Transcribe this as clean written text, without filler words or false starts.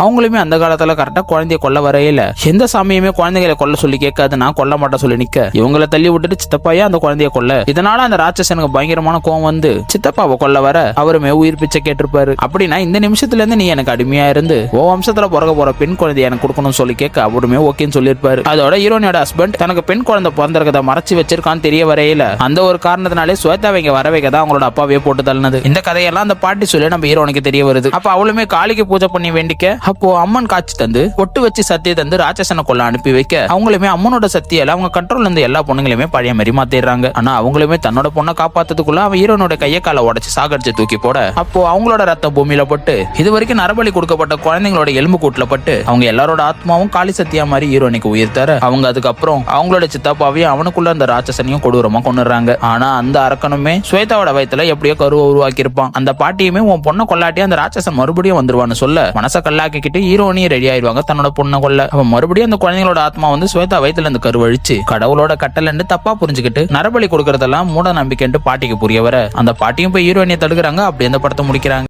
அவங்களுமே அந்த காலத்துல கரெக்டா குழந்தைய கொல்ல வரையில எந்த சாமியுமே குழந்தைகளை கொல்ல சொல்லி கேட்காது, நான் கொல்ல மாட்டேன் சொல்லி நிக்க இவங்களை தள்ளி விட்டுட்டு சித்தப்பாயே அந்த குழந்தைய கொல்ல. இதனால அந்த ராட்சசனுக்கு பயங்கரமான கோவம் வந்து சித்தப்பாவை கொல்ல வர அவருமே உயிர் பிச்சை கேட்டிருப்பாரு. அப்படின்னா இந்த நிமிஷத்துல இருந்து நீ எனக்கு அடிமையா இருந்து ஓ வம்சத்துல பிறக்க போற பெண் குழந்தைய எனக்கு கொடுக்கணும்னு சொல்லி கேட்க அவருமே ஓகேன்னு சொல்லியிருப்பாரு. அதோட ஹீரோனியோட ஹஸ்பண்ட் தனக்கு பெண் குழந்தை பிறந்திருக்கத மறைச்சு வச்சிருக்கான்னு தெரிய வரையில அந்த ஒரு காரணத்தினாலே ஸ்வேதாவை இங்க வர வைக்க தான் அவங்களோட அப்பாவே போட்டு தள்ளினது. இந்த கதையெல்லாம் அந்த பாட்டி சொல்லி நம்ம ஹீரோனுக்கு தெரிய வருது. அப்ப அவளுமே காளிக்கு பூஜை பண்ணி வேண்டிக்க அப்போ அம்மன் காட்சி தந்து ஒட்டு வச்சு சத்திய தந்து ராட்சசனை கொள்ள அனுப்பி வைக்க அவங்களுமே அம்மனோட சக்தியால அவங்க கண்ட்ரோல்ல இருந்து எல்லா பொண்ணுங்களுமே பழைய மாதிரி மாத்திடுறாங்க. ஆனா அவங்களுமே தன்னோட பொண்ணை காப்பாத்துறதுக்குள்ள அவன் ஹீரோனோட கையை காலை உடைச்சு சாகடிச்சு தூக்கி போட அப்போ அவங்களோட ரத்தம் பூமியில பட்டு இது வரைக்கும் நரபலி கொடுக்கப்பட்ட குழந்தைங்களோட எலும்பு கூட்டுல பட்டு அவங்க எல்லாரோட ஆத்மாவும் காளி சத்தியா மாதிரி ஹீரோனிக்கு உயிர் தர அவங்க அதுக்கப்புறம் அவங்களோட சித்தாப்பாவையும் அவனுக்குள்ள அந்த ராட்சசனையும் கொடூரமா கொண்டுறாங்க. ஆனா அந்த அரக்கனுமே ஸ்வேதாவோட வயத்துல எப்படியோ கருவை உருவாக்கி இருப்பான். அந்த பாட்டியுமே உன் பொண்ணை கொல்லாட்டி அந்த ராட்சசன் மறுபடியும் வந்துருவான்னு சொல்ல மனச கல்லாக்கிட்டு ஹீரோனியும் ரெடி ஆயிடுவாங்க தன்னோட பொண்ணை கொல்ல. அவன் மறுபடியும் அந்த குழந்தைங்களோட ஆத்மா வந்து ஸ்வேதா வயத்துல இருந்து கருவழிச்சு கடவுளோட கட்டலன்னு தப்பா புரிஞ்சுக்கிட்டு நரபலி கொடுக்கறதெல்லாம் மூட நம்பிக்கைன்ட்டு பாட்டிக்கு புரிய வர அந்த பாட்டியும் போய் ஹீரோனியை தடுக்கிறாங்க. அப்படி அந்த படத்தை முடிக்கிறாங்க.